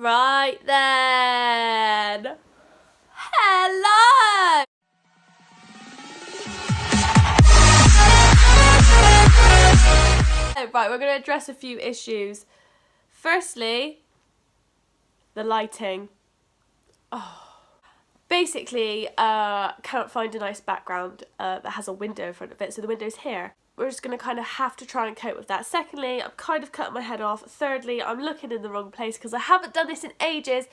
Right then. Hello! Right, we're going to address a few issues. Firstly, the lighting. Basically, can't find a nice background that has a window in front of it, so the window's here. We're just going to kind of have to try and cope with that. Secondly, I'm kind of cutting my head off. Thirdly, I'm looking in the wrong place because I haven't done this in ages.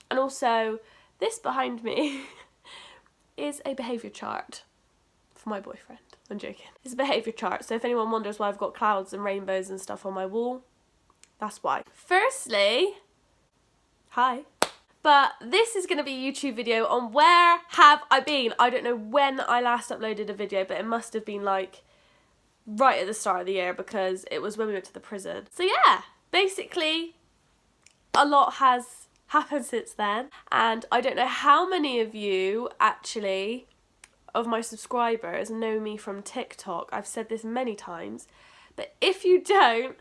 And also, this behind me is a behaviour chart for my boyfriend. I'm joking. It's a behaviour chart, so if anyone wonders why I've got clouds and rainbows and stuff on my wall, that's why. Firstly, hi. But this is going to be a YouTube video on where have I been. I don't know when I last uploaded a video, but it must have been like right at the start of the year because it was when we went to the prison. So yeah, basically a lot has happened since then, and I don't know how many of you actually of my subscribers know me from TikTok. I've said this many times, but if you don't,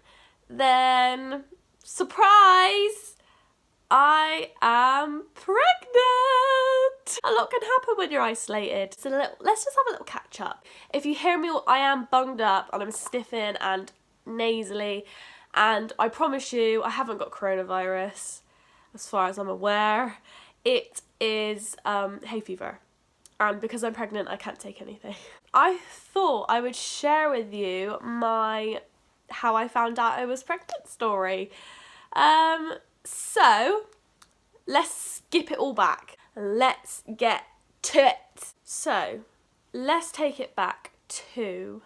then surprise, I am pregnant. A lot can happen when you're isolated. So let's just have a little catch up. If you hear me, I am bunged up and I'm sniffing and nasally, and I promise you I haven't got coronavirus as far as I'm aware. It is hay fever, and because I'm pregnant I can't take anything. I thought I would share with you my how I found out I was pregnant story. So let's skip it all back and let's get to it. So let's take it back to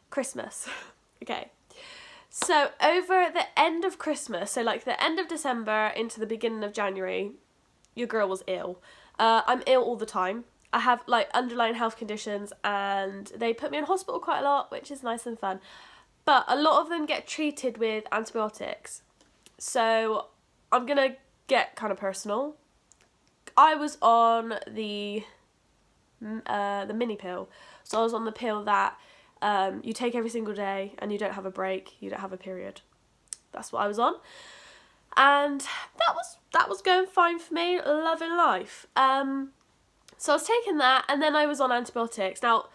Christmas. Okay, so over the end of Christmas, so like the end of December into the beginning of January, your girl was ill. I'm ill all the time. I have like underlying health conditions and they put me in hospital quite a lot, which is nice and fun. But a lot of them get treated with antibiotics. So I'm going to get kind of personal. I was on the mini pill. So I was on the pill that you take every single day and you don't have a break, you don't have a period. That's what I was on. And that was going fine for me, loving life. So I was taking that and then I was on antibiotics. Now,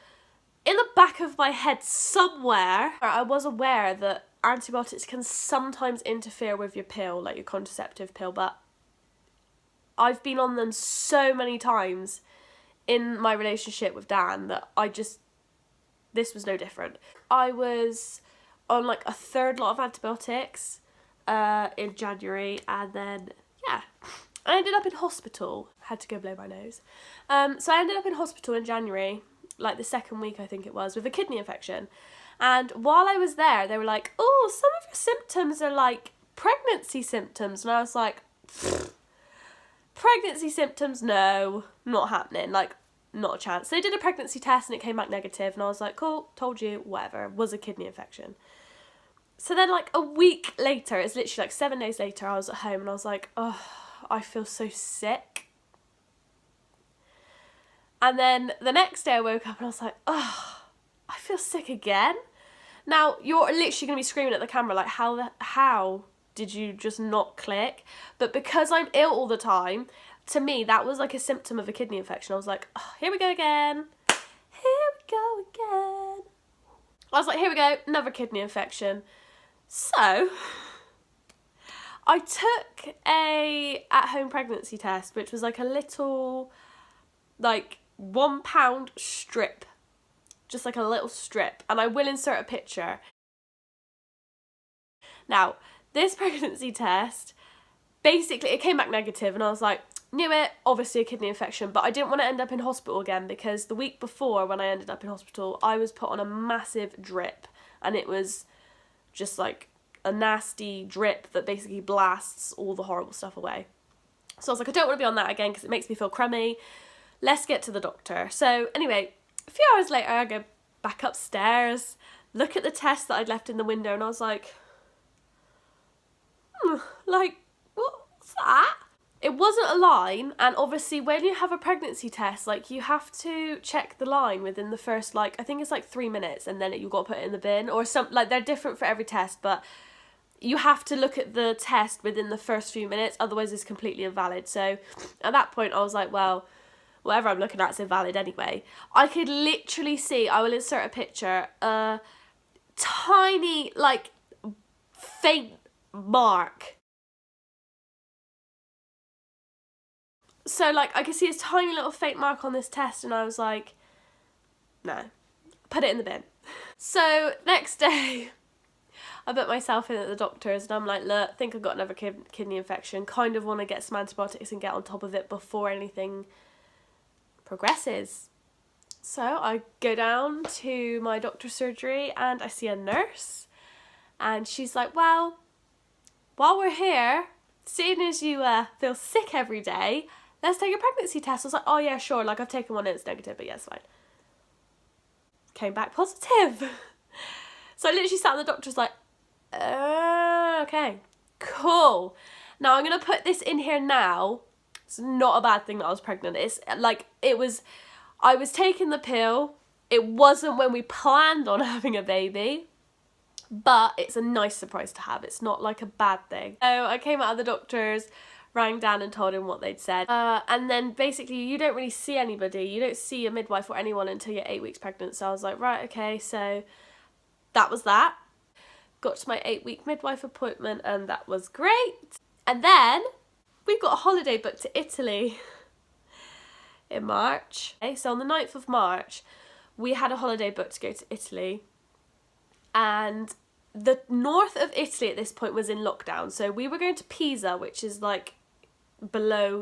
in the back of my head somewhere, I was aware that antibiotics can sometimes interfere with your pill, like your contraceptive pill, but I've been on them so many times in my relationship with Dan that this was no different. I was on like a third lot of antibiotics in January, and then yeah, I ended up in hospital. Had to go blow my nose. So I ended up in hospital in January, like the second week I think it was, with a kidney infection. And while I was there, they were like, oh, some of your symptoms are like pregnancy symptoms. And I was like, pregnancy symptoms? No, not happening. Like, not a chance. They did a pregnancy test and it came back negative. And I was like, cool, told you, whatever. It was a kidney infection. So then like a week later, it's literally like 7 days later, I was at home and I was like, oh, I feel so sick. And then the next day I woke up and I was like, oh, I feel sick again. Now, you're literally going to be screaming at the camera like, how did you just not click? But because I'm ill all the time, to me, that was like a symptom of a kidney infection. I was like, oh, here we go again. Here we go again. I was like, here we go, another kidney infection. So I took a at-home pregnancy test, which was like a little, like, 1 pound strip. Just like a little strip, and I will insert a picture. Now, this pregnancy test, basically it came back negative and I was like, knew it, obviously a kidney infection, but I didn't want to end up in hospital again because the week before when I ended up in hospital, I was put on a massive drip and it was just like a nasty drip that basically blasts all the horrible stuff away. So I was like, I don't want to be on that again because it makes me feel crummy. Let's get to the doctor. So anyway, a few hours later, I go back upstairs, look at the test that I'd left in the window, and I was like, like, what's that? It wasn't a line, and obviously when you have a pregnancy test, like, you have to check the line within the first, like, I think it's like 3 minutes, and then you've got to put it in the bin, or some, like, they're different for every test, but you have to look at the test within the first few minutes, otherwise it's completely invalid. So at that point I was like, well, whatever I'm looking at is invalid anyway. I could literally see, I will insert a picture, a tiny, like, faint mark. So, like, I could see this tiny little faint mark on this test, and I was like, no, put it in the bin. So, next day, I put myself in at the doctor's, and I'm like, look, I think I've got another kidney infection, kind of want to get some antibiotics and get on top of it before anything progresses. So, I go down to my doctor's surgery, and I see a nurse, and she's like, well, while we're here, seeing as you feel sick every day, let's take a pregnancy test. I was like, oh yeah, sure, like I've taken one and it's negative, but yeah, it's fine. Came back positive. So I literally sat and the doctor's like, okay, cool. Now I'm going to put this in here now. It's not a bad thing that I was pregnant. It's like, I was taking the pill. It wasn't when we planned on having a baby, but it's a nice surprise to have. It's not like a bad thing. So I came out of the doctor's, rang Dan and told him what they'd said. And then basically you don't really see anybody. You don't see a midwife or anyone until you're 8 weeks pregnant. So I was like, right, okay, so that was that. Got to my 8-week midwife appointment and that was great. And then we got a holiday booked to Italy in March. Okay, so on the 9th of March, we had a holiday booked to go to Italy. And the north of Italy at this point was in lockdown. So we were going to Pisa, which is like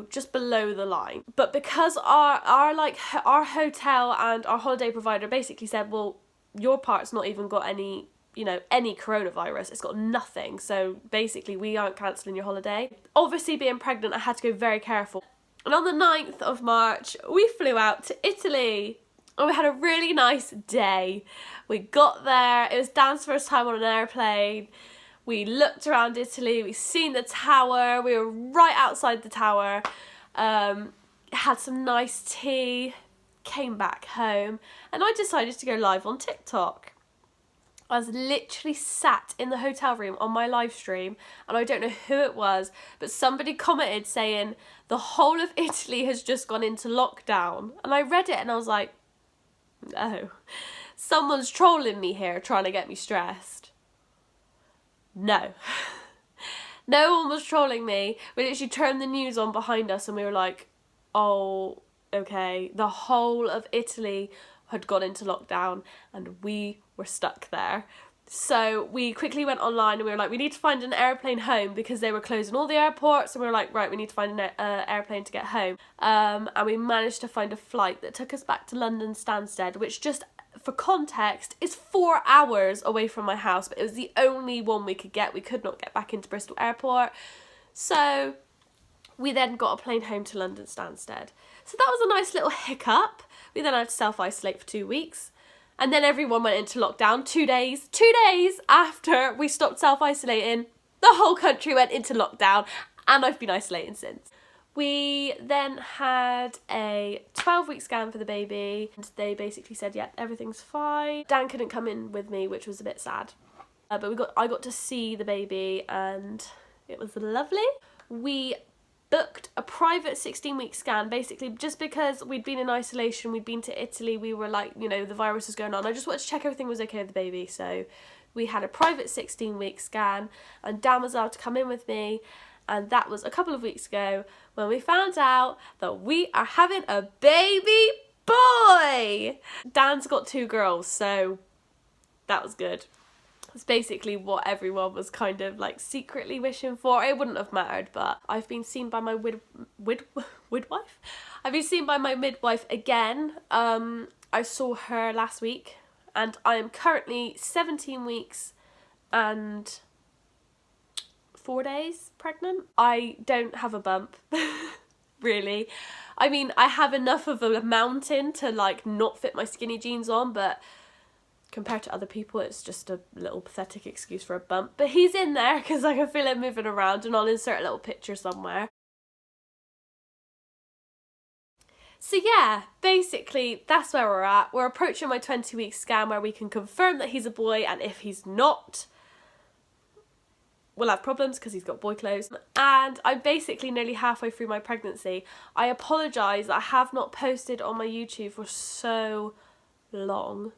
just below the line. But because our hotel and our holiday provider basically said, well, your part's not even got any coronavirus, it's got nothing, so basically we aren't cancelling your holiday. Obviously being pregnant, I had to go very careful. And on the 9th of March, we flew out to Italy. And we had a really nice day. We got there, it was Dan's first time on an airplane. We looked around Italy, we seen the tower, we were right outside the tower, had some nice tea, came back home, and I decided to go live on TikTok. I was literally sat in the hotel room on my live stream, and I don't know who it was, but somebody commented saying, the whole of Italy has just gone into lockdown. And I read it and I was like, no, someone's trolling me here, trying to get me stressed. No. No one was trolling me. We literally turned the news on behind us and we were like, oh, okay. The whole of Italy had gone into lockdown and we were stuck there. So we quickly went online and we were like, we need to find an airplane home because they were closing all the airports. And we were like, right, we need to find an airplane to get home. And we managed to find a flight that took us back to London Stansted, which, just for context, is 4 hours away from my house. But it was the only one we could get. We could not get back into Bristol Airport. So we then got a plane home to London Stansted. So that was a nice little hiccup. We then had to self-isolate for 2 weeks. And then everyone went into lockdown 2 days. 2 days after we stopped self-isolating, the whole country went into lockdown, and I've been isolating since. We then had a 12-week scan for the baby, and they basically said, yeah, everything's fine. Dan couldn't come in with me, which was a bit sad. But I got to see the baby, and it was lovely. We booked a private 16-week scan, basically just because we'd been in isolation, we'd been to Italy, we were like, the virus was going on. I just wanted to check everything was okay with the baby, so we had a private 16-week scan, and Dan was allowed to come in with me, and that was a couple of weeks ago when we found out that we are having a baby boy! Dan's got 2 girls, so that was good. It's basically what everyone was kind of like secretly wishing for. It wouldn't have mattered, but I've been seen by my midwife. I've been seen by my midwife again. I saw her last week, and I am currently 17 weeks and 4 days pregnant. I don't have a bump, really. I mean, I have enough of a mountain to like not fit my skinny jeans on, but compared to other people, it's just a little pathetic excuse for a bump. But he's in there because I can feel him moving around, and I'll insert a little picture somewhere. So yeah, basically that's where we're at. We're approaching my 20-week scan where we can confirm that he's a boy, and if he's not, will have problems because he's got boy clothes. And I'm basically nearly halfway through my pregnancy. I apologise that I have not posted on my YouTube for so long.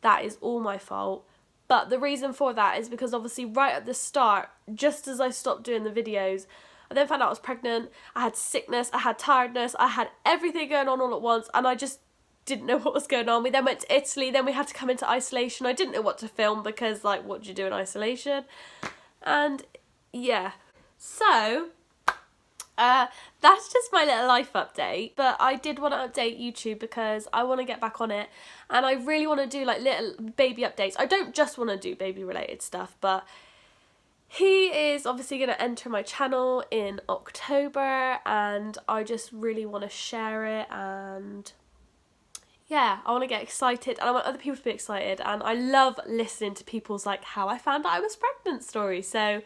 That is all my fault. But the reason for that is because obviously right at the start, just as I stopped doing the videos, I then found out I was pregnant, I had sickness, I had tiredness, I had everything going on all at once, and I just didn't know what was going on. We then went to Italy, then we had to come into isolation. I didn't know what to film because, like, what do you do in isolation? And yeah, so that's just my little life update. But I did want to update YouTube because I want to get back on it, and I really want to do like little baby updates. I don't just want to do baby related stuff, but he is obviously going to enter my channel in October, and I just really want to share it, and yeah, I want to get excited, and I want other people to be excited, and I love listening to people's like how I found out I was pregnant stories. So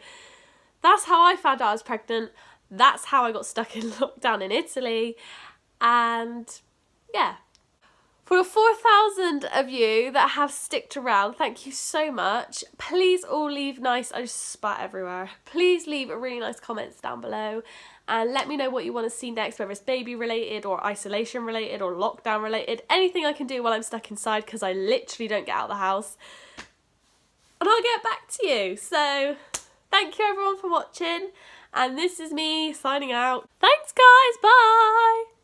that's how I found out I was pregnant. That's how I got stuck in lockdown in Italy, and yeah. For the 4,000 of you that have sticked around, thank you so much. Please all leave nice, I just spat everywhere. Please leave really nice comments down below and let me know what you want to see next, whether it's baby related or isolation related or lockdown related. Anything I can do while I'm stuck inside because I literally don't get out of the house. And I'll get back to you. So thank you everyone for watching, and this is me signing out. Thanks guys, bye!